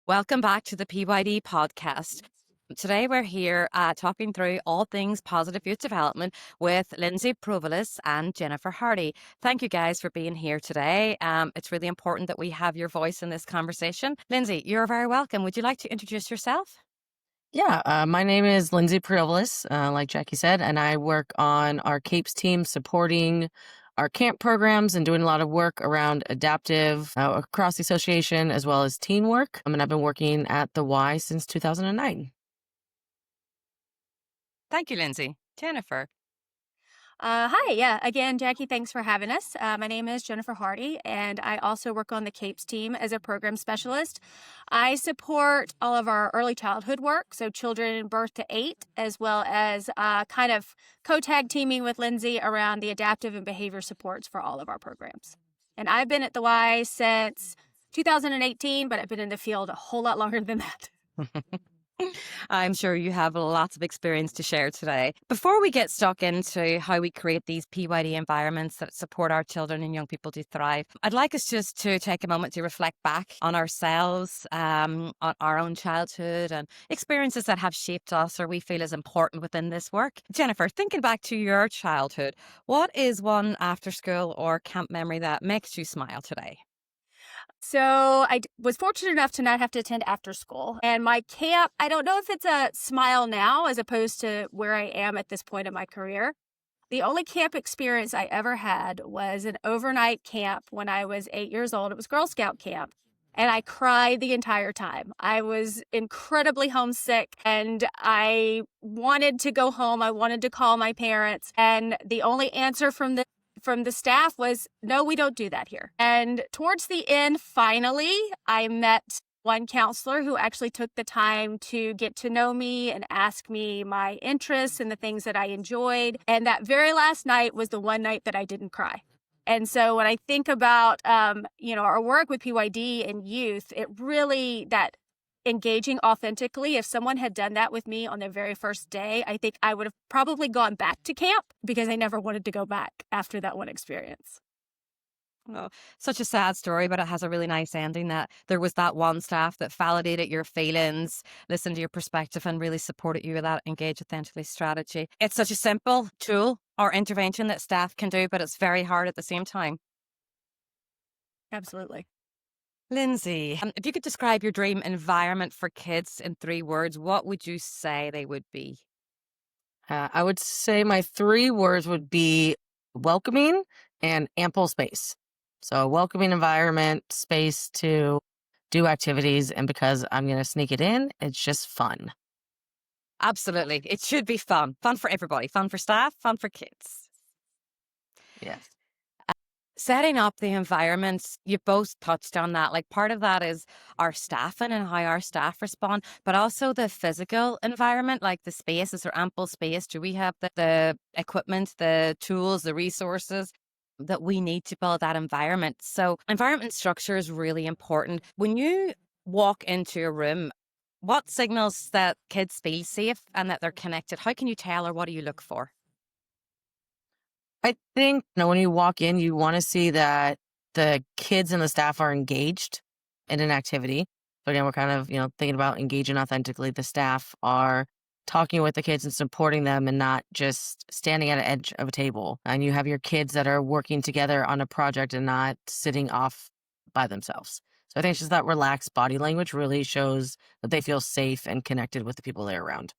Welcome back to the PYD podcast. Today we're here talking through all things positive youth development with Lindsey Preovolos and Jennifer Hardy. Thank you guys for being here today. It's really important that we have your voice in this conversation. Lindsey, you're very welcome. Would you like to introduce yourself? Yeah, my name is Lindsey Preovolos, like Jacqui said, and I work on our CayPS team supporting our camp programs and doing a lot of work around adaptive across the association as well as teen work. And I've been working at the Y since 2009. Thank you, Lindsey. Jennifer. Hi, yeah. Again, Jackie, thanks for having us. My name is Jennifer Hardy, and I also work on the CAPES team as a program specialist. I support all of our early childhood work, so children birth to 8, as well as kind of co-tag teaming with Lindsey around the adaptive and behavior supports for all of our programs. And I've been at the Y since 2018, but I've been in the field a whole lot longer than that. I'm sure you have lots of experience to share today. Before we get stuck into how we create these PYD environments that support our children and young people to thrive, I'd like us just to take a moment to reflect back on ourselves, on our own childhood and experiences that have shaped us or we feel is important within this work. Jennifer, thinking back to your childhood, what is one after school or camp memory that makes you smile today? So I was fortunate enough to not have to attend after school. And my camp, I don't know if it's a smile now as opposed to where I am at this point in my career. The only camp experience I ever had was an overnight camp when I was 8 years old. It was Girl Scout camp. And I cried the entire time. I was incredibly homesick and I wanted to go home. I wanted to call my parents. And the only answer from the staff was, no, we don't do that here. And towards the end, finally, I met one counselor who actually took the time to get to know me and ask me my interests and the things that I enjoyed. And that very last night was the one night that I didn't cry. And so when I think about, our work with PYD and youth, it really, that engaging authentically, if someone had done that with me on their very first day, I think I would have probably gone back to camp because I never wanted to go back after that one experience. Oh, such a sad story, but it has a really nice ending that there was that one staff that validated your feelings, listened to your perspective, and really supported you with that engage authentically strategy. It's such a simple tool or intervention that staff can do, but it's very hard at the same time. Absolutely. Lindsey, if you could describe your dream environment for kids in 3 words, what would you say they would be? I would say my 3 words would be welcoming and ample space. So a welcoming environment, space to do activities, and because I'm going to sneak it in, it's just fun. Absolutely. It should be fun. Fun for everybody. Fun for staff, fun for kids. Yes. Setting up the environments, you both touched on that. Like part of that is our staffing and how our staff respond, but also the physical environment, like the space. Is there ample space? Do we have the equipment, the tools, the resources that we need to build that environment? So environment structure is really important. When you walk into a room, what signals that kids feel safe and that they're connected? How can you tell, or what do you look for? I think when you walk in, you want to see that the kids and the staff are engaged in an activity. So again, we're kind of, thinking about engaging authentically. The staff are talking with the kids and supporting them and not just standing at an edge of a table. And you have your kids that are working together on a project and not sitting off by themselves. So I think it's just that relaxed body language really shows that they feel safe and connected with the people they're around.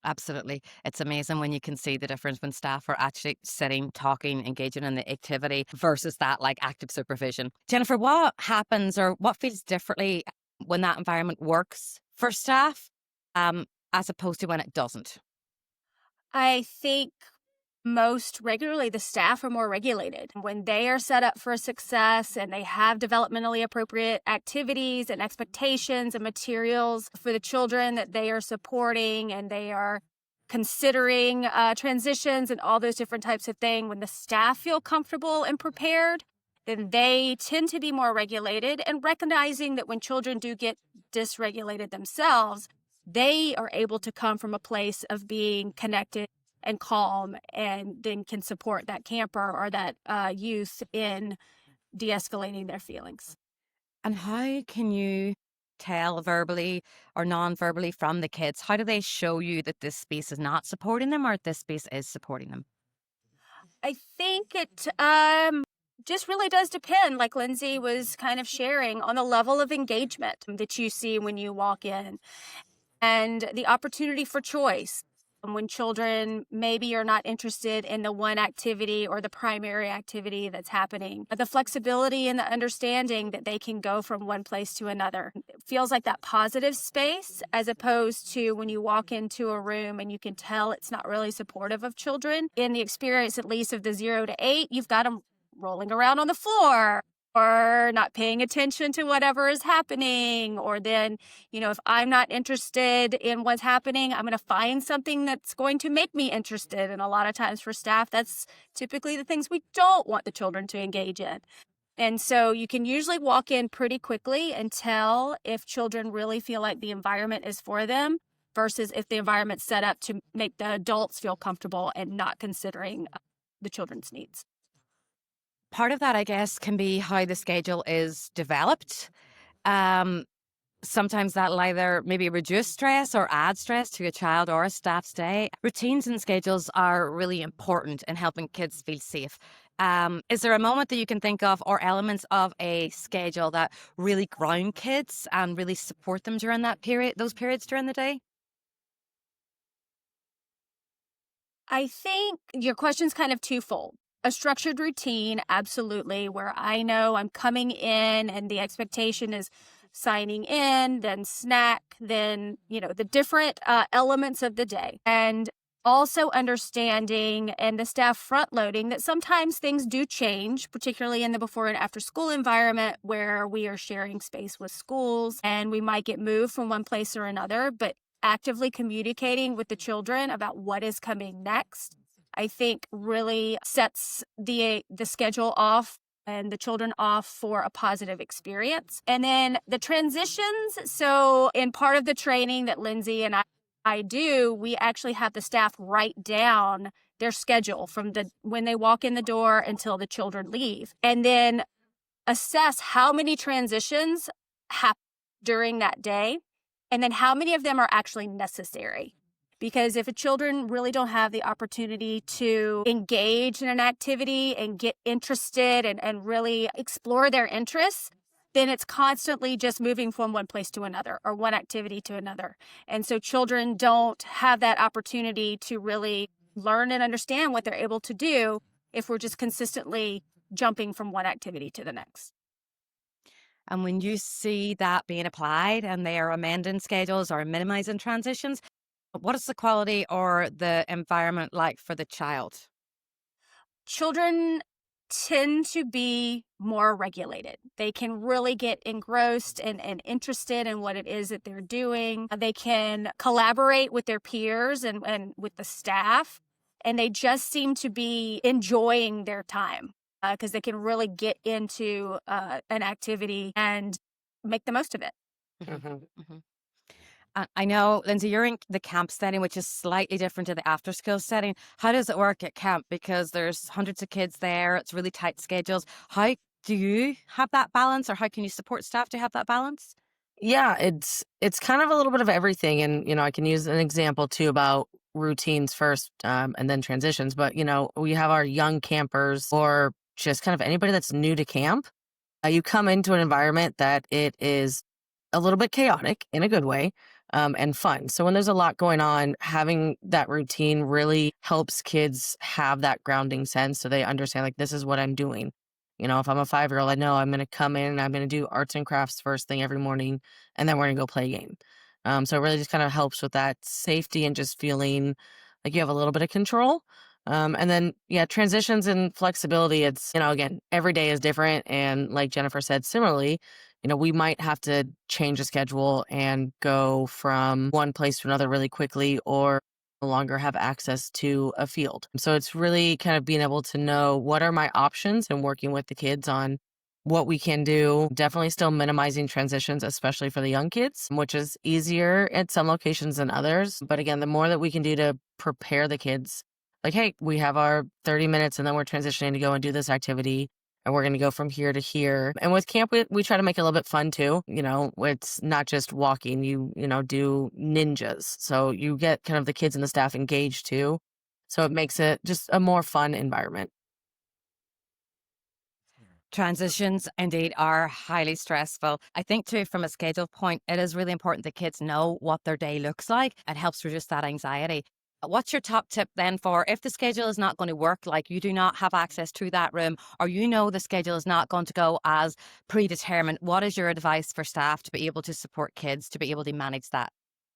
Absolutely. It's amazing when you can see the difference when staff are actually sitting, talking, engaging in the activity versus that like active supervision. Jennifer, what happens or what feels differently when that environment works for staff as opposed to when it doesn't? I think most regularly the staff are more regulated. When they are set up for success and they have developmentally appropriate activities and expectations and materials for the children that they are supporting, and they are considering transitions and all those different types of things, when the staff feel comfortable and prepared, then they tend to be more regulated, and recognizing that when children do get dysregulated themselves, they are able to come from a place of being connected and calm, and then can support that camper or that youth in de-escalating their feelings. And how can you tell verbally or non-verbally from the kids? How do they show you that this space is not supporting them or this space is supporting them? I think it just really does depend, like Lindsay was kind of sharing, on the level of engagement that you see when you walk in and the opportunity for choice. When children maybe are not interested in the one activity or the primary activity that's happening, the flexibility and the understanding that they can go from one place to another. It feels like that positive space, as opposed to when you walk into a room and you can tell it's not really supportive of children. In the experience, at least of the 0 to 8, you've got them rolling around on the floor or not paying attention to whatever is happening. Or then, if I'm not interested in what's happening, I'm going to find something that's going to make me interested. And a lot of times for staff, that's typically the things we don't want the children to engage in. And so you can usually walk in pretty quickly and tell if children really feel like the environment is for them versus if the environment's set up to make the adults feel comfortable and not considering the children's needs. Part of that, I guess, can be how the schedule is developed. Sometimes that'll either maybe reduce stress or add stress to a child or a staff's day. Routines and schedules are really important in helping kids feel safe. Is there a moment that you can think of or elements of a schedule that really ground kids and really support them during those periods during the day? I think your question's kind of twofold. A structured routine, absolutely, where I know I'm coming in and the expectation is signing in, then snack, then, the different elements of the day. And also understanding and the staff front loading that sometimes things do change, particularly in the before and after school environment where we are sharing space with schools and we might get moved from one place or another, but actively communicating with the children about what is coming next, I think really sets the schedule off and the children off for a positive experience. And then the transitions. So in part of the training that Lindsay and I do, we actually have the staff write down their schedule from when they walk in the door until the children leave, and then assess how many transitions happen during that day, and then how many of them are actually necessary. Because if children really don't have the opportunity to engage in an activity and get interested and really explore their interests, then it's constantly just moving from one place to another or one activity to another. And so children don't have that opportunity to really learn and understand what they're able to do if we're just consistently jumping from one activity to the next. And when you see that being applied and they are amending schedules or minimizing transitions, what is the quality or the environment like for the child? Children tend to be more regulated. They can really get engrossed and interested in what it is that they're doing. They can collaborate with their peers and with the staff, and they just seem to be enjoying their time because they can really get into an activity and make the most of it. Mm-hmm. I know, Lindsay, you're in the camp setting, which is slightly different to the after school setting. How does it work at camp? Because there's hundreds of kids there. It's really tight schedules. How do you have that balance, or how can you support staff to have that balance? Yeah, it's kind of a little bit of everything. And, I can use an example too about routines first, and then transitions. But, we have our young campers or just kind of anybody that's new to camp. You come into an environment that it is a little bit chaotic in a good way, and fun. So when there's a lot going on, having that routine really helps kids have that grounding sense so they understand, like, this is what I'm doing. If I'm a 5-year-old, I know I'm going to come in and I'm going to do arts and crafts first thing every morning, and then we're going to go play a game. So it really just kind of helps with that safety and just feeling like you have a little bit of control. And then, yeah, transitions and flexibility. It's, again, every day is different. And like Jennifer said, similarly, we might have to change the schedule and go from one place to another really quickly or no longer have access to a field. So it's really kind of being able to know what are my options and working with the kids on what we can do. Definitely still minimizing transitions, especially for the young kids, which is easier at some locations than others. But again, the more that we can do to prepare the kids, like, hey, we have our 30 minutes and then we're transitioning to go and do this activity. and we're going to go from here to here. And with camp, we try to make it a little bit fun too. You know, it's not just walking, you know, do ninjas. So you get kind of the kids and the staff engaged too. So it makes it just a more fun environment. Transitions indeed are highly stressful. I think too, from a schedule point, it is really important that kids know what their day looks like. It helps reduce that anxiety. What's your top tip then for if the schedule is not going to work, like you do not have access to that room, or you know the schedule is not going to go as predetermined? What is your advice for staff to be able to support kids, to be able to manage that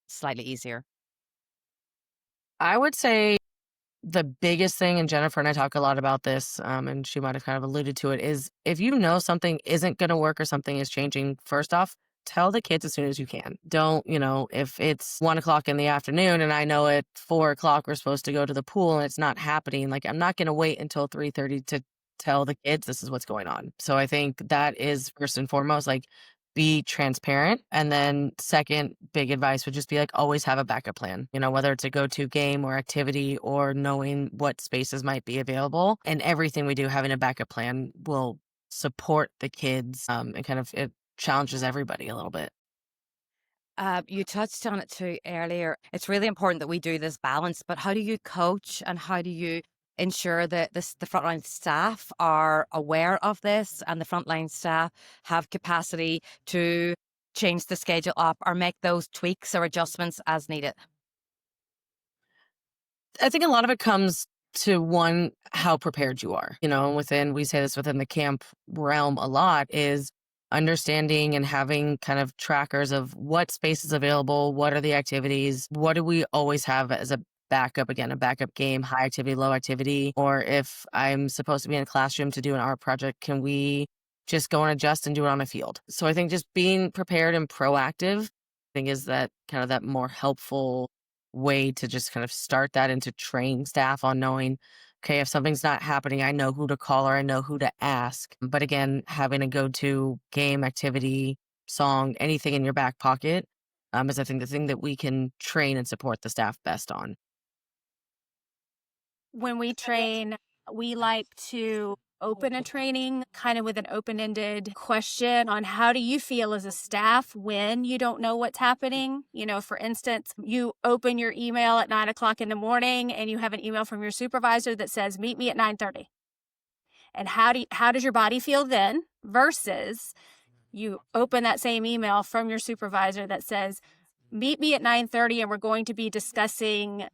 slightly easier? I would say the biggest thing, and Jennifer and I talk a lot about this, and she might have kind of alluded to it, is if you know something isn't going to work or something is changing, first off, tell the kids as soon as you can. Don't, you know, if it's 1 o'clock in the afternoon and I know at 4 o'clock we're supposed to go to the pool and it's not happening, like I'm not going to wait until 3:30 to tell the kids this is what's going on. So I think that is first and foremost, like be transparent. And then second big advice would just be like always have a backup plan, you know, whether it's a go-to game or activity or knowing what spaces might be available. And everything we do, having a backup plan will support the kids, and kind of it challenges everybody a little bit. You touched on it too earlier. It's really important that we do this balance, but how do you coach and how do you ensure that the frontline staff are aware of this and the frontline staff have capacity to change the schedule up or make those tweaks or adjustments as needed? I think a lot of it comes to one, how prepared you are. You know, we say this within the camp realm a lot, is understanding and having kind of trackers of what space is available, what are the activities, what do we always have as a backup, again, a backup game, high activity, low activity, or if I'm supposed to be in a classroom to do an art project, can we just go and adjust and do it on a field? So I think just being prepared and proactive, I think is that kind of that more helpful way to just kind of start that and to train staff on knowing, okay, if something's not happening, I know who to call or I know who to ask. But again, having a go-to game, activity, song, anything in your back pocket, is I think the thing that we can train and support the staff best on. When we train, we like to open a training kind of with an open-ended question on how do you feel as a staff when you don't know what's happening. You know, for instance, you open your email at 9 o'clock in the morning and you have an email from your supervisor that says, meet me at 9:30. And how does your body feel then versus you open that same email from your supervisor that says, meet me at 9:30 and we're going to be discussing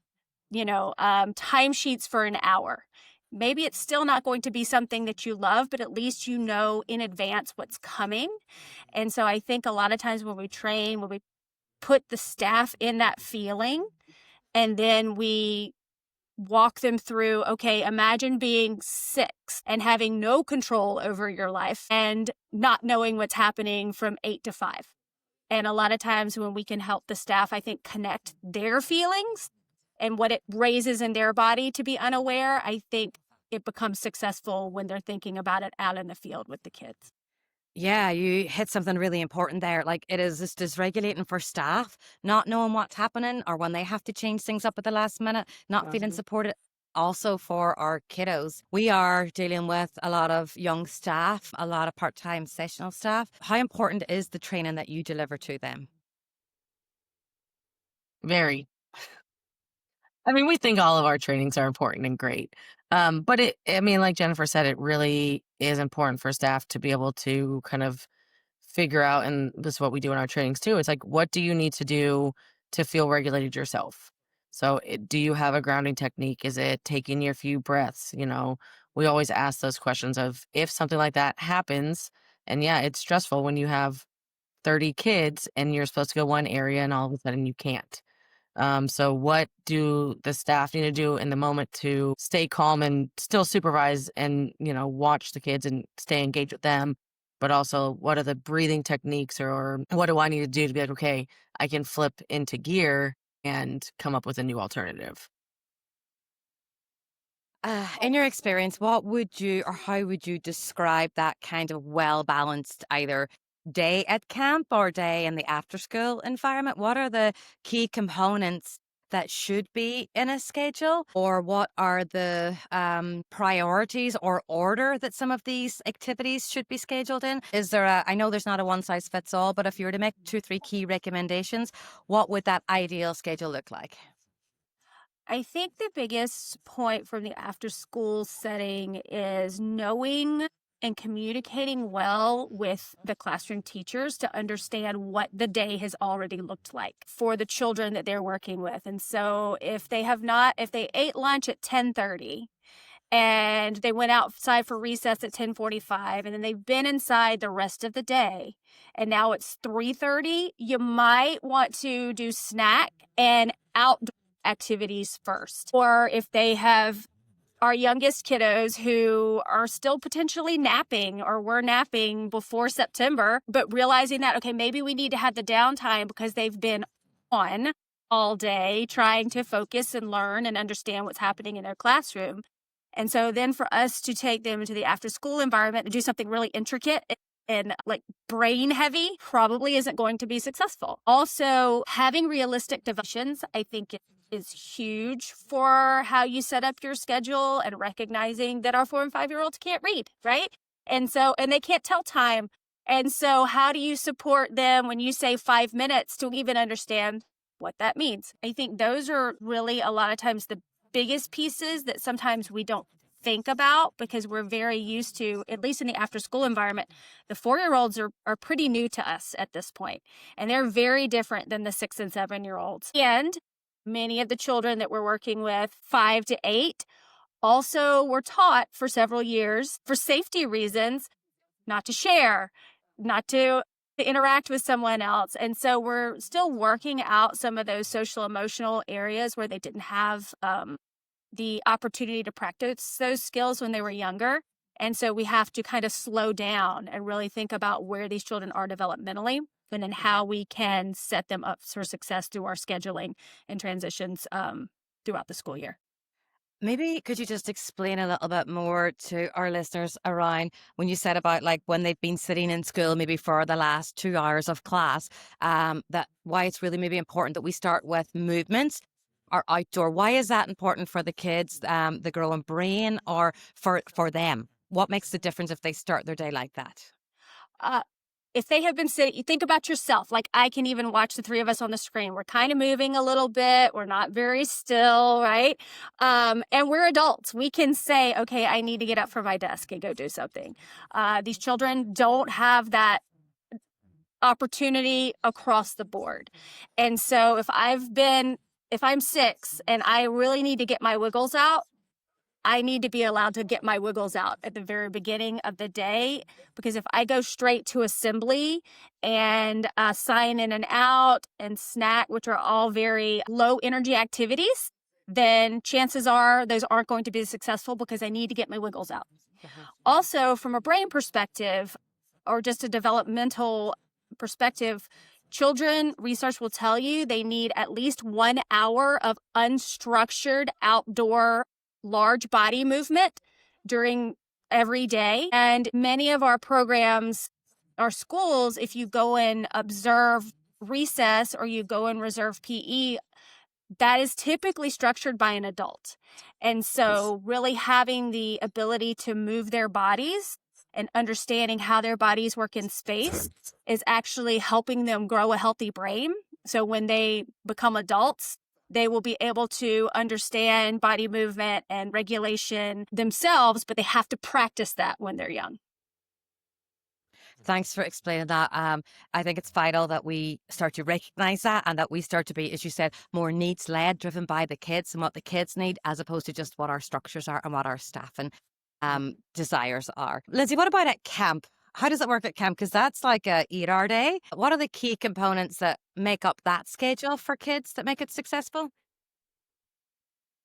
timesheets for an hour. Maybe it's still not going to be something that you love, but at least you know in advance what's coming. And so I think a lot of times when we train, when we put the staff in that feeling, and then we walk them through, okay, imagine being 6 and having no control over your life and not knowing what's happening from 8 to 5. And a lot of times when we can help the staff, I think, connect their feelings and what it raises in their body to be unaware, I think it becomes successful when they're thinking about it out in the field with the kids. Yeah, you hit something really important there. Like it is just dysregulating for staff, not knowing what's happening or when they have to change things up at the last minute, not feeling supported. Also for our kiddos, we are dealing with a lot of young staff, a lot of part-time sessional staff. How important is the training that you deliver to them? Very. I mean, we think all of our trainings are important and great. But I mean, like Jennifer said, it really is important for staff to be able to kind of figure out, and this is what we do in our trainings too. It's like, what do you need to do to feel regulated yourself? So, do you have a grounding technique? Is it taking your few breaths? You know, we always ask those questions of if something like that happens, and yeah, it's stressful when you have 30 kids and you're supposed to go one area and all of a sudden you can't. So what do the staff need to do in the moment to stay calm and still supervise and, you know, watch the kids and stay engaged with them? But also, what are the breathing techniques or what do I need to do to be like, okay, I can flip into gear and come up with a new alternative? In your experience, what would you or how would you describe that kind of well balanced either day at camp or day in the after school environment? What are the key components that should be in a schedule? Or what are the priorities or order that some of these activities should be scheduled in? Is there I know there's not a one size fits all, but if you were to make 2, 3 key recommendations, what would that ideal schedule look like? I think the biggest point from the after school setting is knowing and communicating well with the classroom teachers to understand what the day has already looked like for the children that they're working with. And so if they ate lunch at 10:30 and they went outside for recess at 10:45 and then they've been inside the rest of the day and now it's 3:30, you might want to do snack and outdoor activities first. Or if they have our youngest kiddos who are still potentially napping or were napping before September, but realizing that, okay, maybe we need to have the downtime because they've been on all day trying to focus and learn and understand what's happening in their classroom. And so then for us to take them into the after school environment and do something really intricate and like brain heavy probably isn't going to be successful. Also, having realistic divisions, I think is huge for how you set up your schedule and recognizing that our 4 and 5-year-olds can't read, right? And they can't tell time. And so how do you support them when you say 5 minutes to even understand what that means? I think those are really a lot of times the biggest pieces that sometimes we don't think about because we're very used to, at least in the after school environment, the 4-year-olds are pretty new to us at this point, and they're very different than the 6 and 7-year-olds. And many of the children that we're working with, 5 to 8, also were taught for several years for safety reasons not to share, not to interact with someone else. And so we're still working out some of those social emotional areas where they didn't have the opportunity to practice those skills when they were younger. And so we have to kind of slow down and really think about where these children are developmentally and then how we can set them up for success through our scheduling and transitions throughout the school year. Maybe could you just explain a little bit more to our listeners around when you said about like when they've been sitting in school maybe for the last 2 hours of class, that why it's really maybe important that we start with movements or outdoor. Why is that important for the kids, the growing brain, or for them? What makes the difference if they start their day like that? Uh, if they have been sitting, you think about yourself. Like I can even watch the three of us on the screen. We're kind of moving a little bit. We're not very still, right? And we're adults. We can say, okay, I need to get up from my desk and go do something. These children don't have that opportunity across the board. And so if I'm 6 and I really need to get my wiggles out, I need to be allowed to get my wiggles out at the very beginning of the day, because if I go straight to assembly and sign in and out and snack, which are all very low energy activities, then chances are those aren't going to be successful because I need to get my wiggles out. Also, from a brain perspective or just a developmental perspective, children, research will tell you they need at least 1 hour of unstructured outdoor large body movement during every day. And many of our programs, our schools, if you go and observe recess or you go and reserve PE, that is typically structured by an adult. And so really having the ability to move their bodies and understanding how their bodies work in space is actually helping them grow a healthy brain. So when they become adults, they will be able to understand body movement and regulation themselves, but they have to practice that when they're young. Thanks for explaining that. I think it's vital that we start to recognize that and that we start to be, as you said, more needs led, driven by the kids and what the kids need, as opposed to just what our structures are and what our staff and desires are. Lindsey, what about at camp? How does it work at camp? Because that's like a 8-hour day. What are the key components that make up that schedule for kids that make it successful?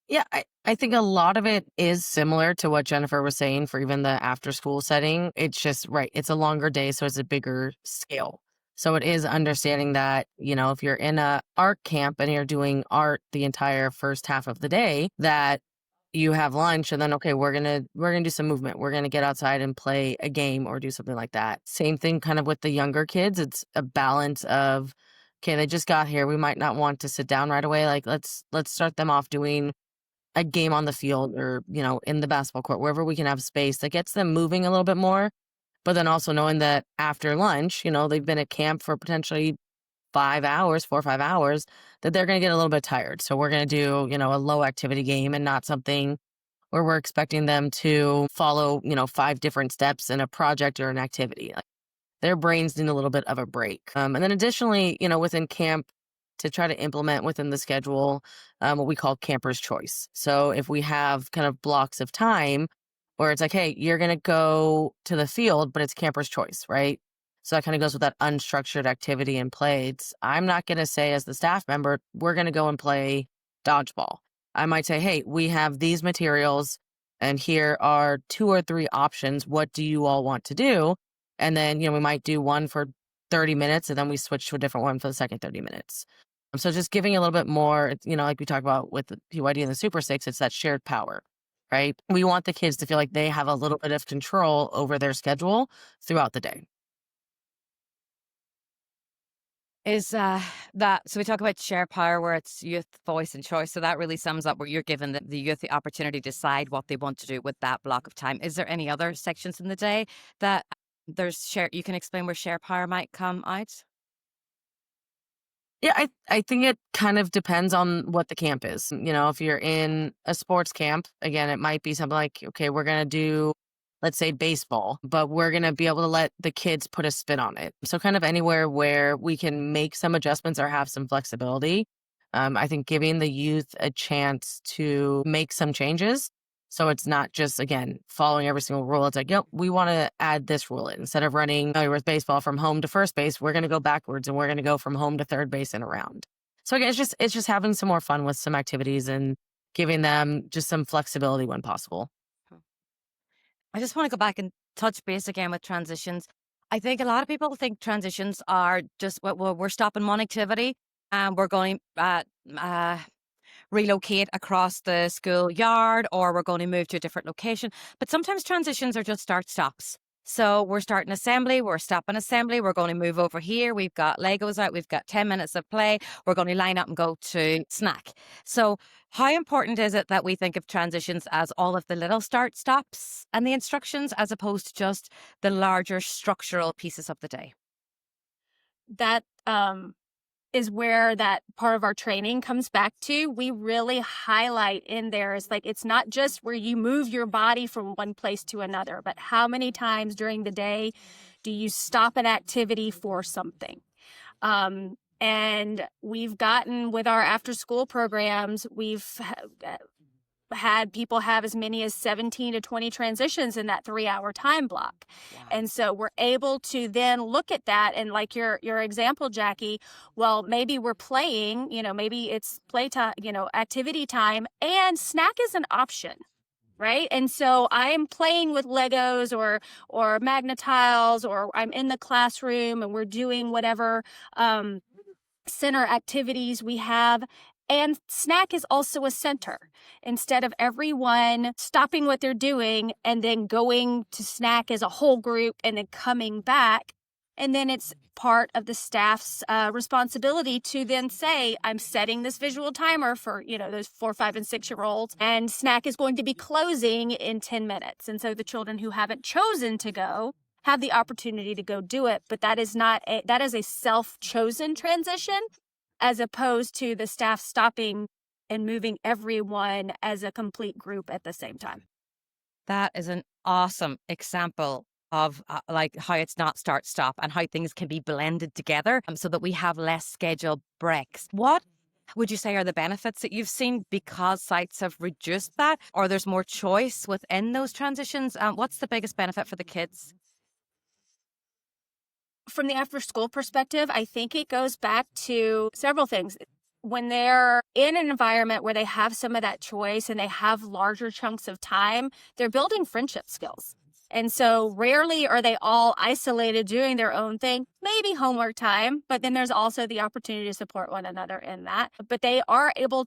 Yeah, I think a lot of it is similar to what Jennifer was saying for even the after school setting. It's just, right, it's a longer day, so it's a bigger scale. So it is understanding that, if you're in a art camp and you're doing art the entire first half of the day, that you have lunch and then, okay, we're gonna do some movement. We're gonna get outside and play a game or do something like that. Same thing kind of with the younger kids. It's a balance of okay, they just got here. We might not want to sit down right away. Like let's start them off doing a game on the field or, in the basketball court, wherever we can have space that gets them moving a little bit more. But then also knowing that after lunch, they've been at camp for potentially 5 hours, 4 or 5 hours, that they're going to get a little bit tired. So we're going to do, a low activity game and not something where we're expecting them to follow, 5 different steps in a project or an activity. Like, their brains need a little bit of a break. And then additionally, within camp, to try to implement within the schedule what we call camper's choice. So if we have kind of blocks of time where it's like, hey, you're going to go to the field, but it's camper's choice, right? So that kind of goes with that unstructured activity and play. I'm not going to say as the staff member, we're going to go and play dodgeball. I might say, hey, we have these materials and here are 2 or 3 options. What do you all want to do? And then, we might do one for 30 minutes and then we switch to a different one for the second 30 minutes. So just giving a little bit more, like we talk about with the PYD and the Super 6, it's that shared power, right? We want the kids to feel like they have a little bit of control over their schedule throughout the day. Is that so? We talk about share power, where it's youth voice and choice. So that really sums up where you're giving the youth the opportunity to decide what they want to do with that block of time. Is there any other sections in the day that there's share? You can explain where share power might come out. Yeah, I think it kind of depends on what the camp is. If you're in a sports camp, again, it might be something like, okay, we're going to do, let's say, baseball, but we're going to be able to let the kids put a spin on it. So kind of anywhere where we can make some adjustments or have some flexibility. I think giving the youth a chance to make some changes. So it's not just, again, following every single rule. It's like, yep, we want to add this rule in. Instead of running with baseball from home to first base, we're going to go backwards and we're going to go from home to third base and around. So again, it's just having some more fun with some activities and giving them just some flexibility when possible. I just want to go back and touch base again with transitions. I think a lot of people think transitions are just, well, we're stopping one activity and we're going relocate across the school yard, or we're going to move to a different location. But sometimes transitions are just start stops. So we're starting assembly, we're stopping assembly, we're going to move over here. We've got Legos out, we've got 10 minutes of play. We're going to line up and go to snack. So how important is it that we think of transitions as all of the little start stops and the instructions as opposed to just the larger structural pieces of the day? That is where that part of our training comes back to. We really highlight in there is like, it's not just where you move your body from one place to another, but how many times during the day do you stop an activity for something? And we've gotten with our after school programs, we've had people have as many as 17 to 20 transitions in that 3-hour time block. Wow. And so we're able to then look at that and like your example, Jacqui, well, maybe we're playing, maybe it's playtime, activity time, and snack is an option. Right. And so I'm playing with Legos or Magnetiles, or I'm in the classroom and we're doing whatever center activities we have. And snack is also a center. Instead of everyone stopping what they're doing and then going to snack as a whole group and then coming back. And then it's part of the staff's responsibility to then say, I'm setting this visual timer for, those 4, 5, and 6-year-olds, and snack is going to be closing in 10 minutes. And so the children who haven't chosen to go have the opportunity to go do it. But that is a self-chosen transition, as opposed to the staff stopping and moving everyone as a complete group at the same time. That is an awesome example of like how it's not start stop and how things can be blended together so that we have less scheduled breaks. What would you say are the benefits that you've seen because sites have reduced that, or there's more choice within those transitions? What's the biggest benefit for the kids? From the after school perspective, I think it goes back to several things. When they're in an environment where they have some of that choice and they have larger chunks of time, they're building friendship skills. And so rarely are they all isolated doing their own thing, maybe homework time, but then there's also the opportunity to support one another in that. But they are able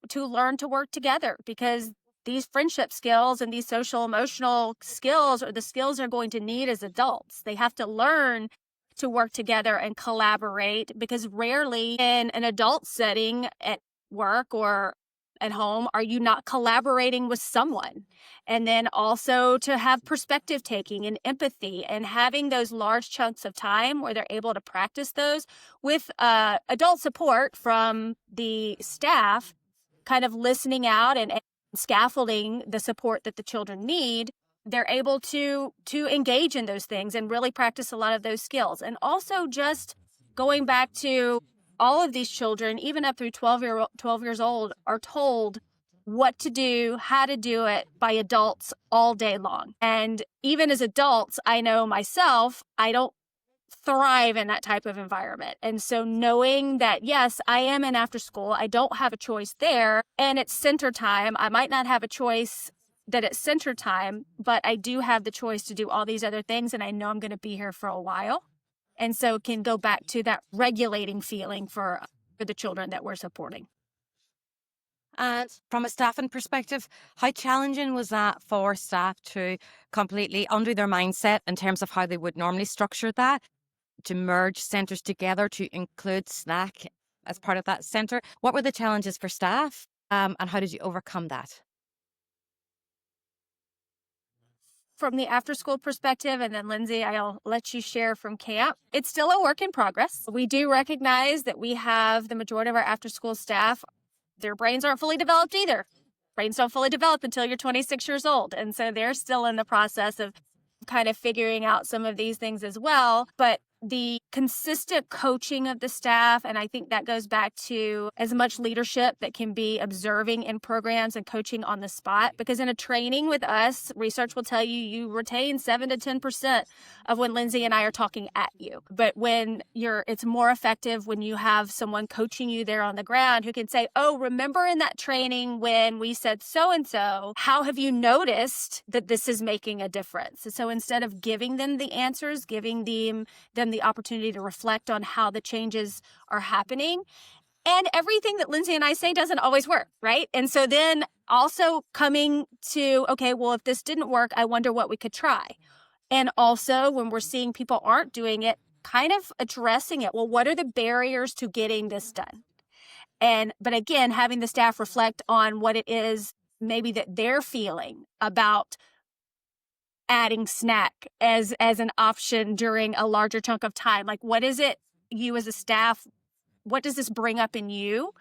to learn to work together, because these friendship skills and these social emotional skills are the skills they're going to need as adults. They have to learn to work together and collaborate, because rarely in an adult setting at work or at home are you not collaborating with someone. And then also to have perspective taking and empathy and having those large chunks of time where they're able to practice those with adult support from the staff, kind of listening out and scaffolding the support that the children need. They're able to engage in those things and really practice a lot of those skills. And also just going back to all of these children, even up through 12 years old, are told what to do, how to do it by adults all day long. And even as adults, I know myself, I don't thrive in that type of environment. And so knowing that, yes, I am in after school, I don't have a choice there, and it's center time. I might not have a choice that it's center time, but I do have the choice to do all these other things, and I know I'm going to be here for a while. And so it can go back to that regulating feeling for the children that we're supporting. And from a staffing perspective, how challenging was that for staff to completely undo their mindset in terms of how they would normally structure that, to merge centres together to include snack as part of that centre? What were the challenges for staff, and how did you overcome that? From the after school perspective, and then Lindsey, I'll let you share from camp. It's still a work in progress. We do recognize that we have the majority of our after school staff, their brains aren't fully developed either. Brains don't fully develop until you're 26 years old. And so they're still in the process of kind of figuring out some of these things as well. But the consistent coaching of the staff, and I think that goes back to as much leadership that can be observing in programs and coaching on the spot. Because in a training with us, research will tell you you retain 7 to 10% of when Lindsey and I are talking at you. But it's more effective when you have someone coaching you there on the ground who can say, oh, remember in that training when we said so-and-so, how have you noticed that this is making a difference? So instead of giving them the answers, giving them the opportunity to reflect on how the changes are happening. And everything that Lindsey and I say doesn't always work, right? And so then also coming to, okay, well, if this didn't work, I wonder what we could try. And also when we're seeing people aren't doing it, kind of addressing it. Well, what are the barriers to getting this done? But again, having the staff reflect on what it is maybe that they're feeling about adding snack as an option during a larger chunk of time. Like, what is it you as a staff, what does this bring up in you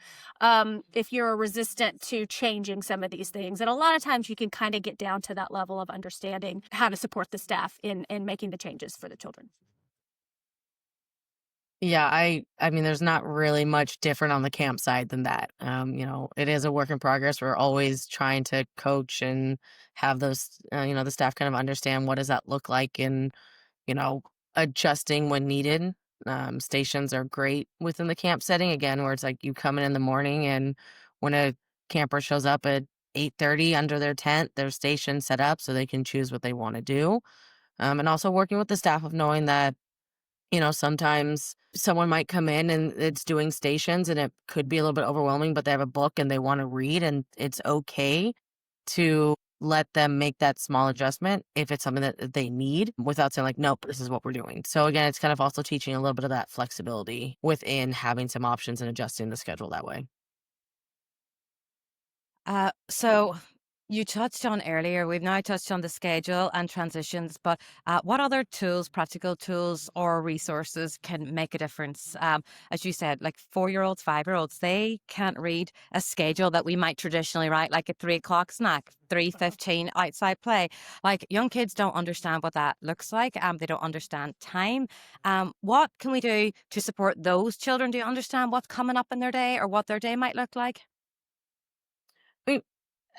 if you're resistant to changing some of these things? And a lot of times you can kind of get down to that level of understanding how to support the staff in making the changes for the children. Yeah, I mean, there's not really much different on the campsite than that. It is a work in progress. We're always trying to coach and have those, the staff kind of understand what does that look like, and you know, adjusting when needed. Stations are great within the camp setting, again, where it's like you come in the morning, and when a camper shows up at 8:30 under their tent, their station set up so they can choose what they want to do. And also working with the staff of knowing that sometimes someone might come in and it's doing stations and it could be a little bit overwhelming, but they have a book and they want to read, and it's okay to let them make that small adjustment if it's something that they need, without saying like, nope, this is what we're doing. So again, it's kind of also teaching a little bit of that flexibility within having some options and adjusting the schedule that way. So you touched on earlier, we've now touched on the schedule and transitions, but what other tools, practical tools or resources can make a difference? As you said, like 4-year-olds, 5-year-olds, they can't read a schedule that we might traditionally write, like a 3 o'clock snack, 3:15 outside play. Like young kids don't understand what that looks like. They don't understand time. What can we do to support those children? Do you understand what's coming up in their day or what their day might look like?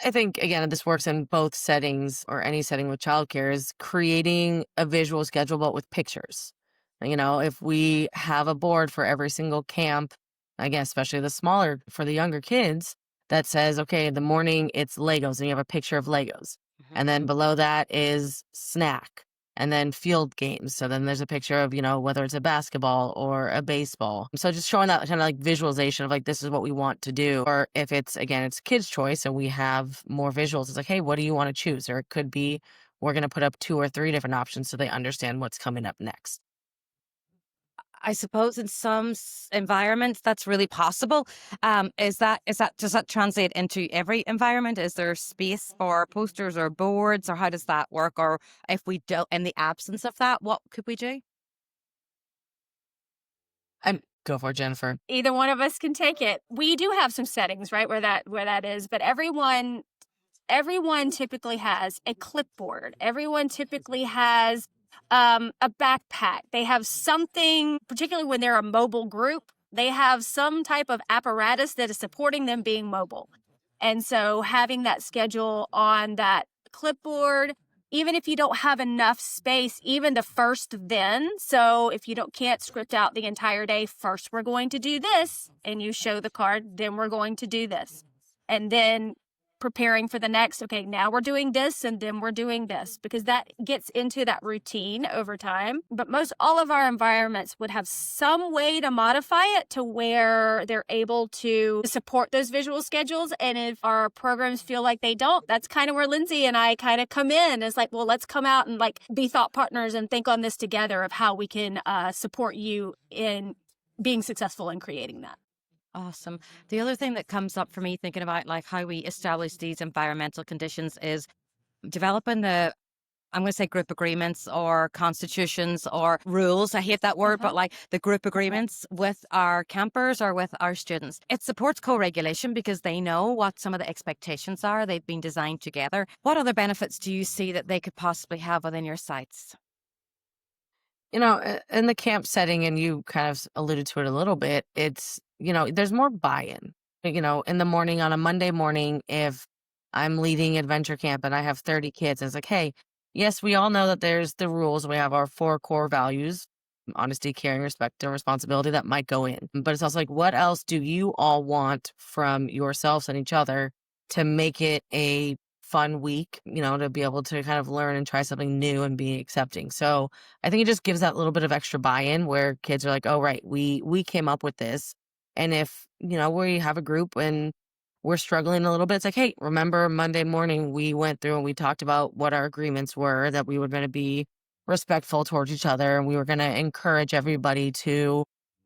I think, again, this works in both settings or any setting with childcare, is creating a visual schedule, but with pictures. If we have a board for every single camp, again, especially the smaller, for the younger kids, that says, okay, in the morning it's Legos, and you have a picture of Legos. Mhm. And then below that is snack, and then field games. So then there's a picture of, whether it's a basketball or a baseball. So just showing that kind of like visualization of like, this is what we want to do. Or if it's, again, it's kids' choice and we have more visuals, it's like, hey, what do you want to choose? Or it could be, we're going to put up 2 or 3 different options so they understand what's coming up next. I suppose in some environments that's really possible. Does that translate into every environment? Is there space for posters or boards, or how does that work? Or if we don't, in the absence of that, what could we do? Go for it, Jennifer. Either one of us can take it. We do have some settings, right, where that is, but everyone typically has a clipboard. Everyone typically has a backpack. They have something, particularly when they're a mobile group, they have some type of apparatus that is supporting them being mobile. And so having that schedule on that clipboard, even if you don't have enough space, even the first then. So if you can't script out the entire day, first we're going to do this, and you show the card, then we're going to do this. And then preparing for the next, okay, now we're doing this and then we're doing this, because that gets into that routine over time. But most all of our environments would have some way to modify it to where they're able to support those visual schedules. And if our programs feel like they don't, that's kind of where Lindsey and I kind of come in. It's like, well, let's come out and like be thought partners and think on this together of how we can support you in being successful in creating that. Awesome. The other thing that comes up for me thinking about like how we establish these environmental conditions is developing I'm going to say group agreements or constitutions or rules. I hate that word, but like the group agreements with our campers or with our students. It supports co-regulation because they know what some of the expectations are. They've been designed together. What other benefits do you see that they could possibly have within your sites? In the camp setting, and you kind of alluded to it a little bit, it's, there's more buy-in. In the morning, on a Monday morning, if I'm leading adventure camp and I have 30 kids, it's like, hey, yes, we all know that there's the rules. We have our 4 core values: honesty, caring, respect, and responsibility that might go in. But it's also like, what else do you all want from yourselves and each other to make it a fun week, to be able to kind of learn and try something new and be accepting. So I think it just gives that little bit of extra buy-in where kids are like, oh, right, we came up with this. And if, we have a group and we're struggling a little bit, it's like, hey, remember Monday morning we went through and we talked about what our agreements were, that we were going to be respectful towards each other, and we were going to encourage everybody to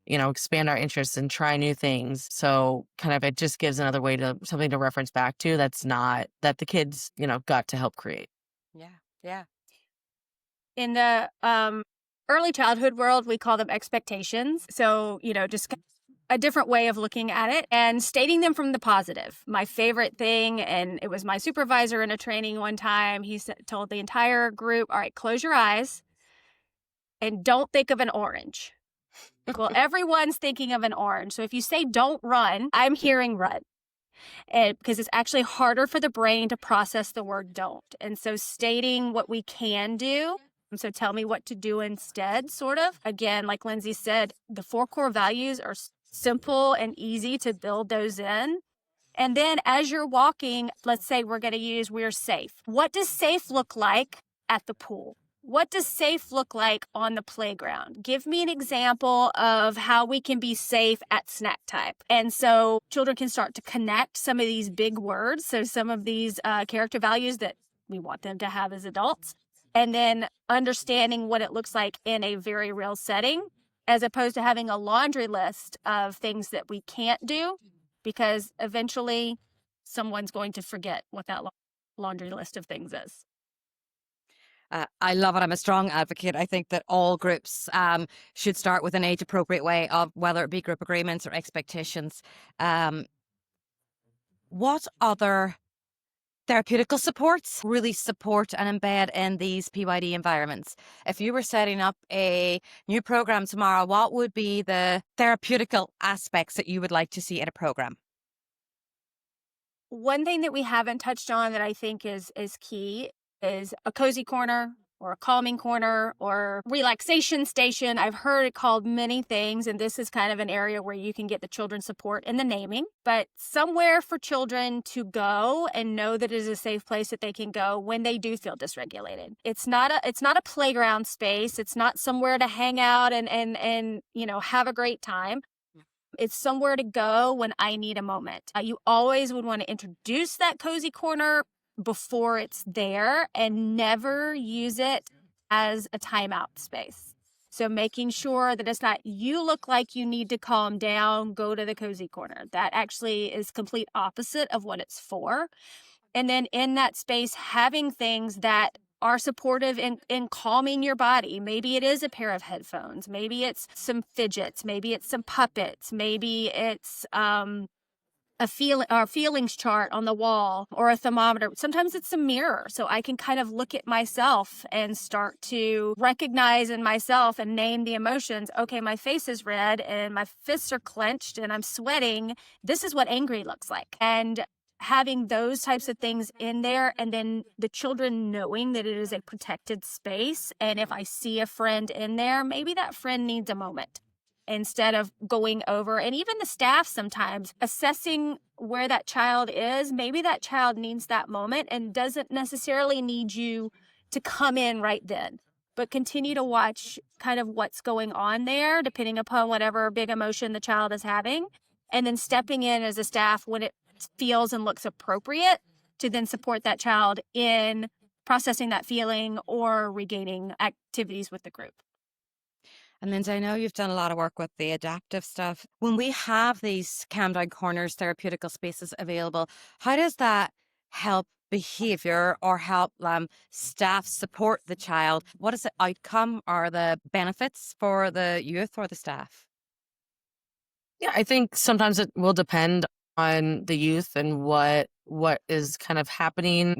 expand our interests and try new things. So kind of it just gives another way something to reference back to that the kids, got to help create. Yeah. Yeah. In the early childhood world, we call them expectations. So, just a different way of looking at it and stating them from the positive. My favorite thing, and it was my supervisor in a training one time, he told the entire group, all right, close your eyes and don't think of an orange. Well, everyone's thinking of an orange. So if you say don't run, I'm hearing run. Because it's actually harder for the brain to process the word don't. And so stating what we can do, and so tell me what to do instead, sort of. Again, like Lindsey said, the 4 core values are simple and easy to build those in. And then as you're walking, let's say we're safe. What does safe look like at the pool? What does safe look like on the playground? Give me an example of how we can be safe at snack time. And so children can start to connect some of these big words. So some of these character values that we want them to have as adults. And then understanding what it looks like in a very real setting, as opposed to having a laundry list of things that we can't do, because eventually someone's going to forget what that laundry list of things is. I love it. I'm a strong advocate. I think that all groups should start with an age-appropriate way of whether it be group agreements or expectations. What other therapeutical supports really support and embed in these PYD environments? If you were setting up a new program tomorrow, what would be the therapeutical aspects that you would like to see in a program? One thing that we haven't touched on that I think is key is a cozy corner or a calming corner or relaxation station. I've heard it called many things, and this is kind of an area where you can get the children's support in the naming, but somewhere for children to go and know that it is a safe place that they can go when they do feel dysregulated. It's not a playground space. It's not somewhere to hang out and have a great time. It's somewhere to go when I need a moment. You always would want to introduce that cozy corner before it's there and never use it as a timeout space. So making sure that it's not, you look like you need to calm down, go to the cozy corner. That actually is complete opposite of what it's for. And then in that space, having things that are supportive in calming your body. Maybe it is a pair of headphones. Maybe it's some fidgets. Maybe it's some puppets. Maybe it's a feelings chart on the wall or a thermometer. Sometimes it's a mirror, so I can kind of look at myself and start to recognize in myself and name the emotions. Okay, my face is red and my fists are clenched and I'm sweating. This is what angry looks like. And having those types of things in there, and then the children knowing that it is a protected space. And if I see a friend in there, maybe that friend needs a moment instead of going over, and even the staff sometimes assessing where that child is. Maybe that child needs that moment and doesn't necessarily need you to come in right then, but continue to watch kind of what's going on there, depending upon whatever big emotion the child is having, and then stepping in as a staff when it feels and looks appropriate to then support that child in processing that feeling or regaining activities with the group. And Lindsay, I know you've done a lot of work with the adaptive stuff. When we have these calm down corners, therapeutical spaces available, how does that help behavior or help staff support the child? What is the outcome or the benefits for the youth or the staff? Yeah, I think sometimes it will depend on the youth and what is kind of happening.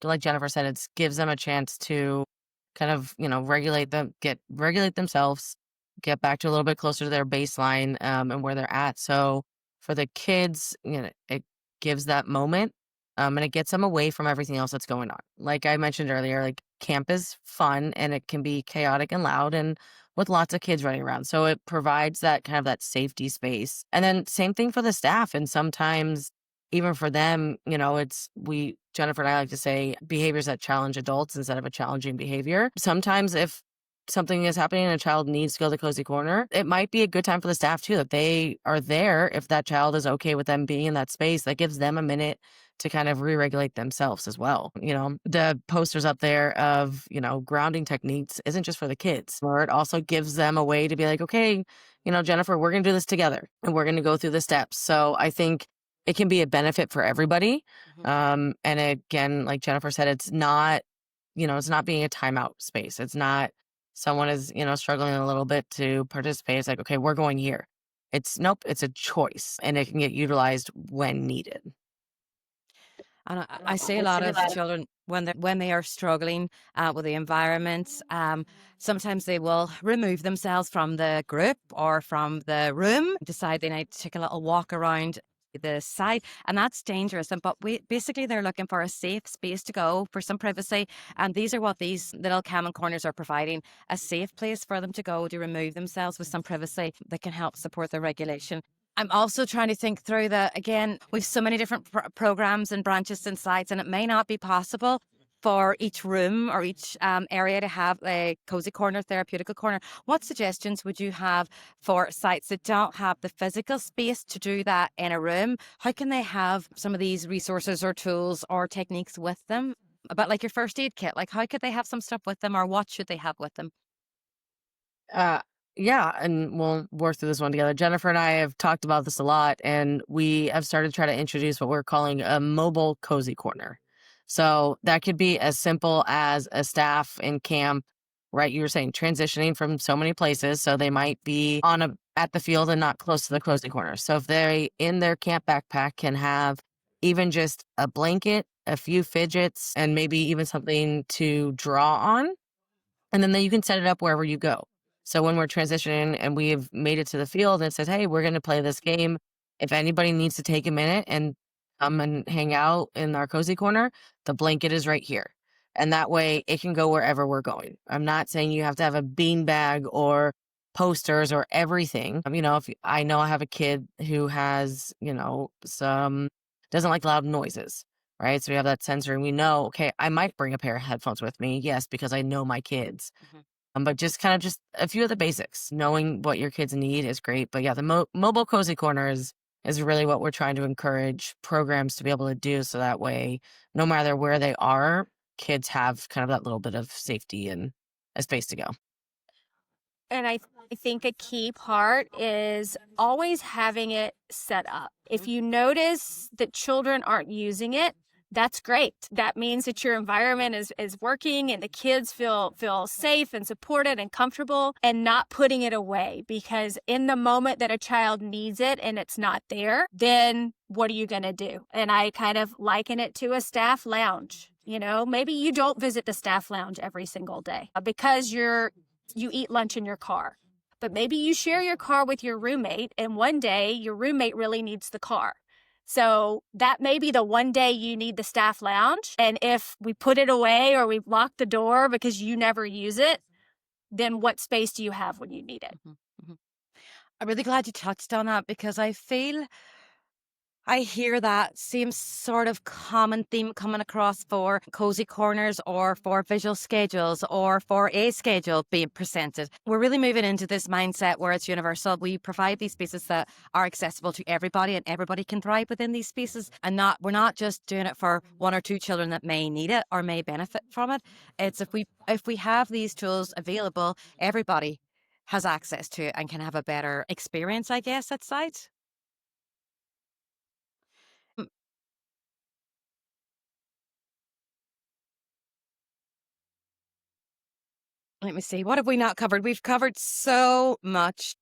Like Jennifer said, it gives them a chance to kind of regulate themselves, get back to a little bit closer to their baseline, and where they're at. So for the kids, it gives that moment, and it gets them away from everything else that's going on. Like I mentioned earlier, like camp is fun and it can be chaotic and loud and with lots of kids running around. So it provides that kind of that safety space. And then same thing for the staff. And sometimes even for them, Jennifer and I like to say behaviors that challenge adults instead of a challenging behavior. Sometimes if something is happening and a child needs to go to the cozy corner, it might be a good time for the staff too, that they are there. If that child is okay with them being in that space, that gives them a minute to kind of re-regulate themselves as well. The posters up there of, grounding techniques isn't just for the kids, or it also gives them a way to be like, okay, Jennifer, we're going to do this together and we're going to go through the steps. So I think it can be a benefit for everybody. And again, like Jennifer said, it's not being a timeout space. It's not someone is, struggling a little bit to participate. It's like, okay, we're going here. Nope, it's a choice and it can get utilized when needed. And I see a lot of children when they are struggling with the environment, sometimes they will remove themselves from the group or from the room, decide they need to take a little walk around the site, and that's dangerous. But basically they're looking for a safe space to go for some privacy, and these are what these little calm corners are providing: a safe place for them to go to remove themselves with some privacy that can help support their regulation. I'm also trying to think through again, we've so many different programs and branches and sites, and it may not be possible for each room or each area to have a cozy corner, therapeutical corner. What suggestions would you have for sites that don't have the physical space to do that in a room? How can they have some of these resources or tools or techniques with them? About like your first aid kit, like how could they have some stuff with them, or what should they have with them? Yeah, and we'll work through this one together. Jennifer and I have talked about this a lot, and we have started to try to introduce what we're calling a mobile cozy corner. So that could be as simple as a staff in camp, right? You were saying transitioning from so many places, so they might be at the field and not close to the cozy corner. So if they in their camp backpack can have even just a blanket, a few fidgets, and maybe even something to draw on, and then you can set it up wherever you go. So when we're transitioning and we've made it to the field and it says, hey, we're going to play this game, if anybody needs to take a minute and come and hang out in our cozy corner, the blanket is right here. And that way it can go wherever we're going. I'm not saying you have to have a bean bag or posters or everything. If I know I have a kid who has, doesn't like loud noises, right? So we have that sensor and we know, okay, I might bring a pair of headphones with me. Yes, because I know my kids. But just a few of the basics, knowing what your kids need is great. But yeah, the mobile cozy corner is really what we're trying to encourage programs to be able to do. So that way, no matter where they are, kids have kind of that little bit of safety and a space to go. And I think a key part is always having it set up. If you notice that children aren't using it, that's great. That means that your environment is working and the kids feel safe and supported and comfortable, and not putting it away, because in the moment that a child needs it and it's not there, then what are you going to do? And I kind of liken it to a staff lounge. You know, maybe you don't visit the staff lounge every single day because you eat lunch in your car. But maybe you share your car with your roommate, and one day your roommate really needs the car. So that may be the one day you need the staff lounge. And if we put it away or we lock the door because you never use it, then what space do you have when you need it? Mm-hmm. I'm really glad you touched on that, because I hear that same sort of common theme coming across for cozy corners or for visual schedules or for a schedule being presented. We're really moving into this mindset where it's universal. We provide these spaces that are accessible to everybody, and everybody can thrive within these spaces, and we're not just doing it for one or two children that may need it or may benefit from it. It's if we have these tools available, everybody has access to it and can have a better experience, I guess, at site. Let me see. What have we not covered? We've covered so much.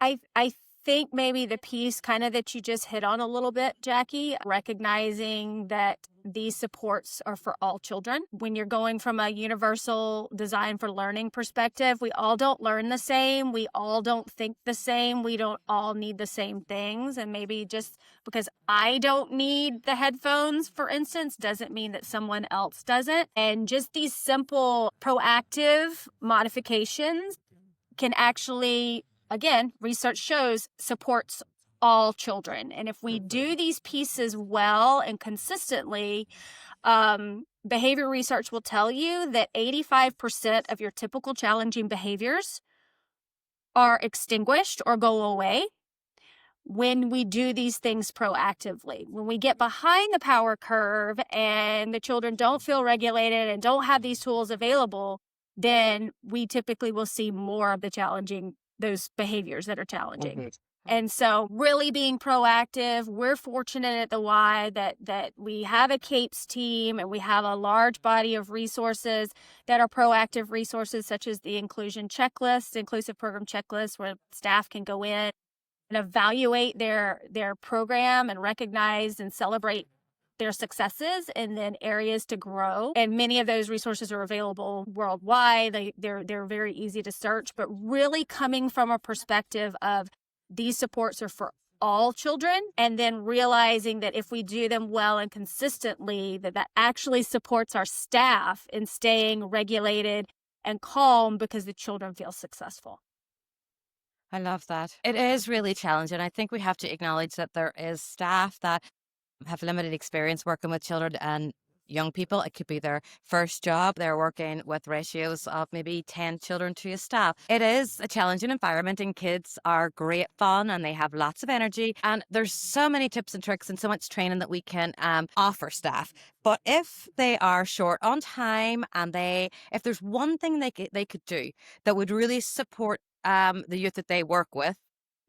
I think maybe the piece kind of that you just hit on a little bit, Jacqui, recognizing that these supports are for all children. When you're going from a universal design for learning perspective, we all don't learn the same. We all don't think the same. We don't all need the same things. And maybe just because I don't need the headphones, for instance, doesn't mean that someone else doesn't. And just these simple proactive modifications can actually, again, research shows, supports all children. And if we do these pieces well and consistently, behavior research will tell you that 85% of your typical challenging behaviors are extinguished or go away when we do these things proactively. When we get behind the power curve and the children don't feel regulated and don't have these tools available, then we typically will see more of those behaviors that are challenging. Mm-hmm. And so really being proactive, we're fortunate at the Y that we have a CayPS team, and we have a large body of resources that are proactive resources, such as the inclusion checklist, inclusive program checklist, where staff can go in and evaluate their program and recognize and celebrate their successes, and then areas to grow. And many of those resources are available worldwide. They're very easy to search, but really coming from a perspective of these supports are for all children, and then realizing that if we do them well and consistently, that actually supports our staff in staying regulated and calm because the children feel successful. I love that. It is really challenging. I think we have to acknowledge that there is staff that have limited experience working with children and young people. It could be their first job. They're working with ratios of maybe 10 children to a staff. It is a challenging environment, and kids are great fun and they have lots of energy. And there's so many tips and tricks and so much training that we can offer staff. But if they are short on time, and if there's one thing they could do that would really support the youth that they work with,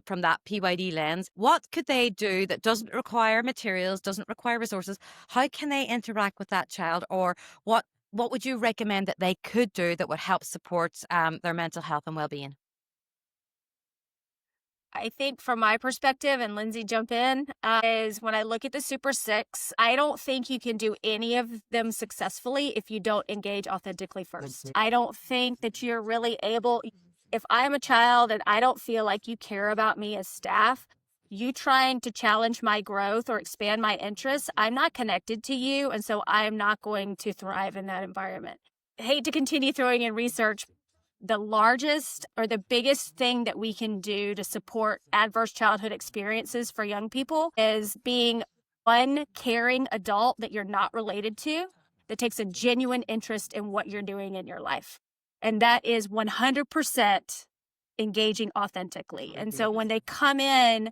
from that PYD lens, what could they do that doesn't require materials, doesn't require resources? How can they interact with that child? Or what would you recommend that they could do that would help support their mental health and well-being? I think from my perspective, and Lindsey, jump in, is when I look at the Super Six, I don't think you can do any of them successfully if you don't engage authentically first. I don't think that you're really able. If I'm a child and I don't feel like you care about me as staff, you trying to challenge my growth or expand my interests, I'm not connected to you, and so I'm not going to thrive in that environment. I hate to continue throwing in research. The largest or the biggest thing that we can do to support adverse childhood experiences for young people is being one caring adult that you're not related to, that takes a genuine interest in what you're doing in your life. And that is 100% engaging authentically. And so when they come in,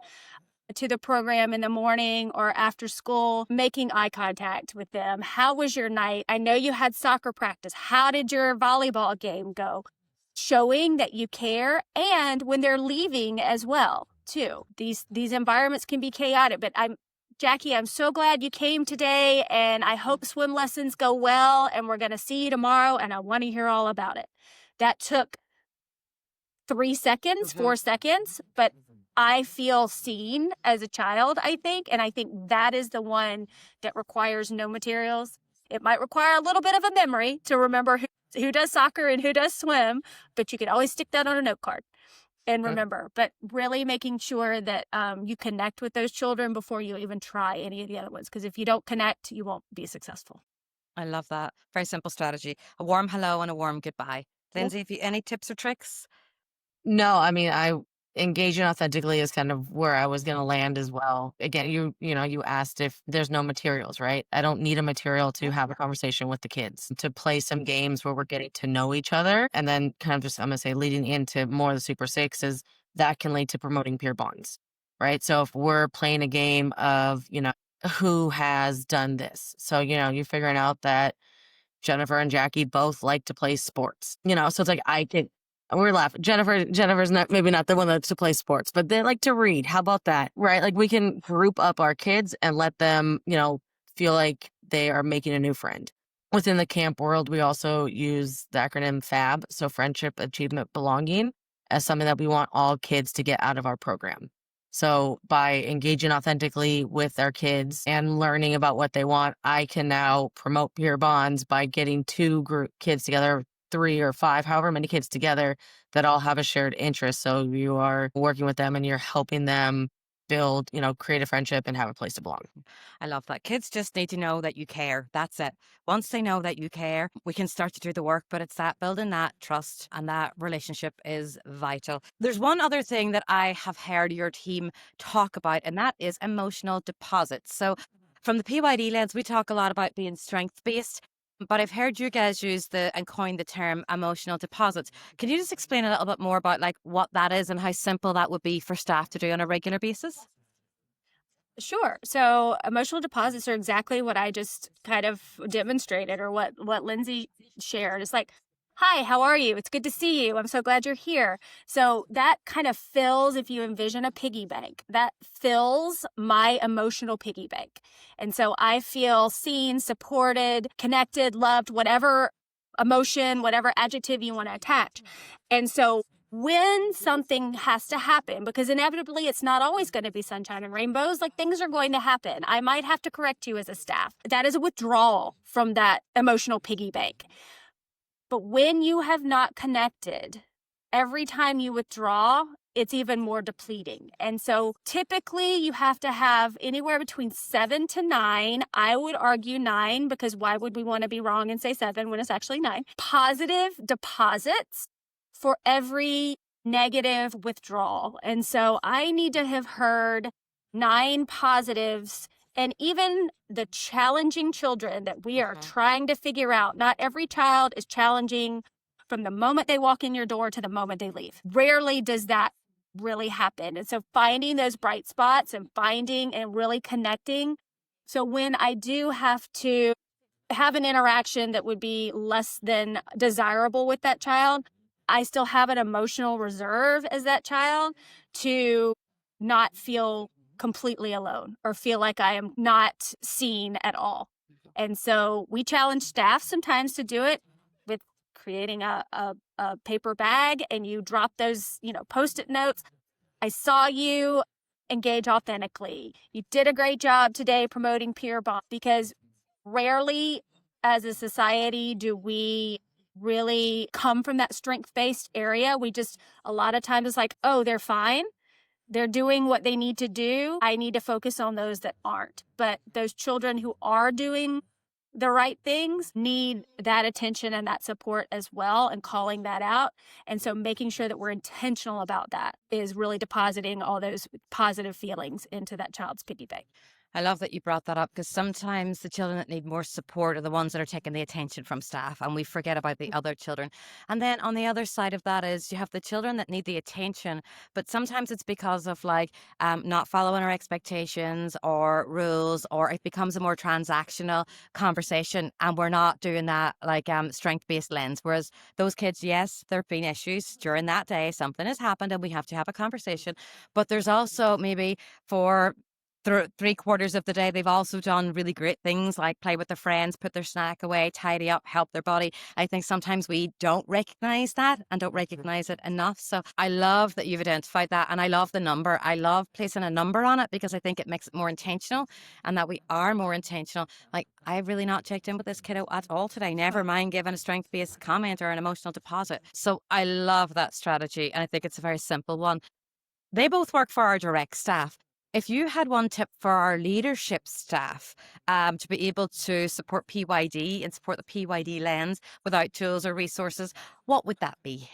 to the program in the morning or after school, making eye contact with them. How was your night? I know you had soccer practice. How did your volleyball game go? Showing that you care, and when they're leaving as well, too. These environments can be chaotic, but Jacqui, I'm so glad you came today, and I hope swim lessons go well, and we're going to see you tomorrow, and I want to hear all about it. That took 3 seconds, 4 seconds, but I feel seen as a child, I think, and I think that is the one that requires no materials. It might require a little bit of a memory to remember who does soccer and who does swim, but you can always stick that on a note card and remember. But really making sure that you connect with those children before you even try any of the other ones, because if you don't connect, you won't be successful. I love that. Very simple strategy. A warm hello and a warm goodbye. Lindsay, have you any tips or tricks? No, I mean, engaging authentically is kind of where I was going to land as well. Again, you asked if there's no materials, right? I don't need a material to have a conversation with the kids, to play some games where we're getting to know each other. And then kind of just, I'm going to say, leading into more of the Super Six is that can lead to promoting peer bonds, right? So if we're playing a game of, who has done this? So, you're figuring out that Jennifer and Jacqui both like to play sports, so it's like we're laughing. Jennifer's maybe not the one that's to play sports, but they like to read. How about that? Right? Like we can group up our kids and let them, feel like they are making a new friend. Within the camp world, we also use the acronym FAB, so Friendship, Achievement, Belonging, as something that we want all kids to get out of our program. So by engaging authentically with our kids and learning about what they want, I can now promote peer bonds by getting 2 kids together, 3 or 5, however many kids together that all have a shared interest. So you are working with them and you're helping them build, create a friendship and have a place to belong. I love that. Kids just need to know that you care. That's it. Once they know that you care, we can start to do the work, but it's that building that trust, and that relationship is vital. There's one other thing that I have heard your team talk about, and that is emotional deposits. So from the PYD lens, we talk a lot about being strength-based, but I've heard you guys use and coin the term emotional deposits. Can you just explain a little bit more about what that is and how simple that would be for staff to do on a regular basis? Sure. So emotional deposits are exactly what I just kind of demonstrated, or what Lindsay shared. It's like, hi, how are you? It's good to see you. I'm so glad you're here. So that kind of fills, if you envision a piggy bank, that fills my emotional piggy bank. And so I feel seen, supported, connected, loved, whatever emotion, whatever adjective you want to attach. And so when something has to happen, because inevitably it's not always going to be sunshine and rainbows, like things are going to happen. I might have to correct you as a staff. That is a withdrawal from that emotional piggy bank. But when you have not connected, every time you withdraw, it's even more depleting. And so typically you have to have anywhere between 7 to 9. I would argue 9, because why would we want to be wrong and say 7 when it's actually 9? Positive deposits for every negative withdrawal. And so I need to have heard 9 positives. And even the challenging children that we are trying to figure out, not every child is challenging from the moment they walk in your door to the moment they leave. Rarely does that really happen. And so finding those bright spots and finding and really connecting. So when I do have to have an interaction that would be less than desirable with that child, I still have an emotional reserve as that child to not feel completely alone or feel like I am not seen at all. And so we challenge staff sometimes to do it with creating a paper bag, and you drop those, Post-it notes. I saw you, engage authentically. You did a great job today promoting peer bond, because rarely as a society do we really come from that strength-based area. A lot of times it's like, oh, they're fine. They're doing what they need to do. I need to focus on those that aren't. But those children who are doing the right things need that attention and that support as well, and calling that out. And so making sure that we're intentional about that is really depositing all those positive feelings into that child's piggy bank. I love that you brought that up because sometimes the children that need more support are the ones that are taking the attention from staff, and we forget about the other children. And then on the other side of that is you have the children that need the attention, but sometimes it's because of like not following our expectations or rules, or it becomes a more transactional conversation, and we're not doing that like strength based lens. Whereas those kids, yes, there have been issues during that day, something has happened, and we have to have a conversation. But there's also maybe for three quarters of the day, they've also done really great things like play with their friends, put their snack away, tidy up, help their body. I think sometimes we don't recognize that and don't recognize it enough. So I love that you've identified that. And I love the number. I love placing a number on it because I think it makes it more intentional and that we are more intentional. Like, I've really not checked in with this kiddo at all today. Never mind giving a strength based comment or an emotional deposit. So I love that strategy. And I think it's a very simple one. They both work for our direct staff. If you had one tip for our leadership staff to be able to support PYD and support the PYD lens without tools or resources, what would that be?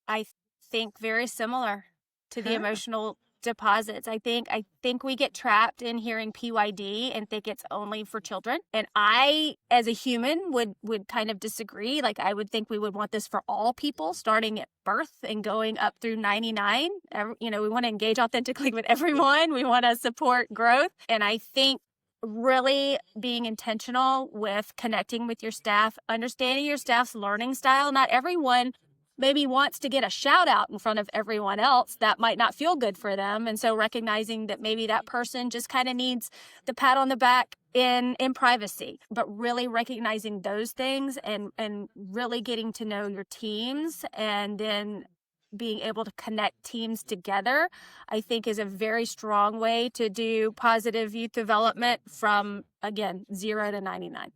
I think very similar to the Huh? emotional deposits. I think we get trapped in hearing PYD and think it's only for children. And I, as a human, would kind of disagree. Like, I would think we would want this for all people, starting at birth and going up through 99. We want to engage authentically with everyone. We want to support growth. And I think really being intentional with connecting with your staff, understanding your staff's learning style. Not everyone maybe wants to get a shout out in front of everyone else. That might not feel good for them. And so recognizing that maybe that person just kind of needs the pat on the back in privacy, but really recognizing those things and really getting to know your teams, and then being able to connect teams together, I think is a very strong way to do positive youth development from, again, 0 to 99.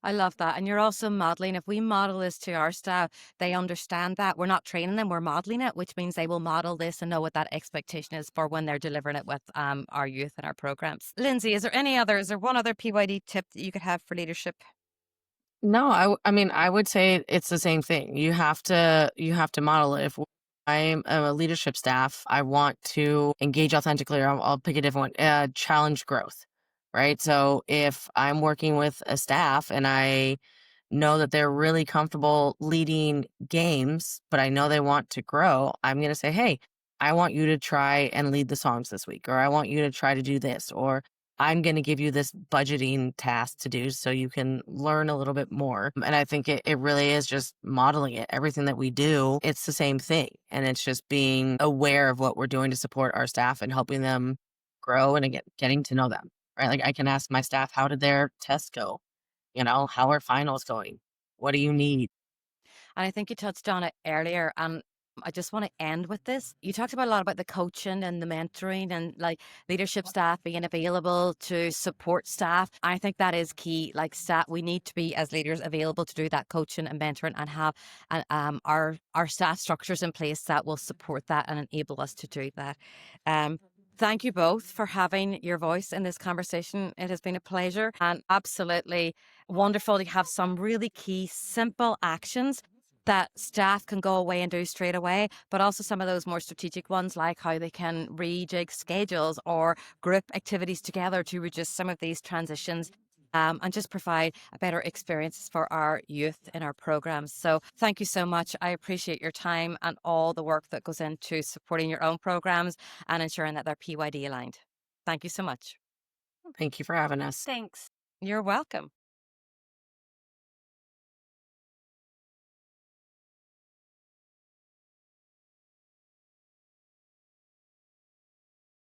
I love that. And you're also modeling. If we model this to our staff, they understand that. We're not training them, we're modeling it, which means they will model this and know what that expectation is for when they're delivering it with our youth and our programs. Lindsey, is there one other PYD tip that you could have for leadership? No, I mean, I would say it's the same thing. You have to model it. If I'm a leadership staff, I want to engage authentically, or I'll pick a different one, challenge growth, right? So if I'm working with a staff and I know that they're really comfortable leading games, but I know they want to grow, I'm going to say, hey, I want you to try and lead the songs this week, or I want you to try to do this, or I'm going to give you this budgeting task to do so you can learn a little bit more. And I think it really is just modeling it. Everything that we do, it's the same thing. And it's just being aware of what we're doing to support our staff and helping them grow and getting to know them, right? Like, I can ask my staff, how did their tests go? How are finals going? What do you need? And I think you touched on it earlier. And I just want to end with this. You talked about a lot about the coaching and the mentoring and like leadership staff being available to support staff. I think that is key. Like, staff, we need to be as leaders available to do that coaching and mentoring and have our staff structures in place that will support that and enable us to do that. Um, Thank you both for having your voice in this conversation. It has been a pleasure and absolutely wonderful to have some really key, simple actions that staff can go away and do straight away, but also some of those more strategic ones, like how they can rejig schedules or group activities together to reduce some of these transitions. And just provide a better experience for our youth in our programs. So thank you so much. I appreciate your time and all the work that goes into supporting your own programs and ensuring that they're PYD aligned. Thank you so much. Thank you for having us. Thanks. You're welcome.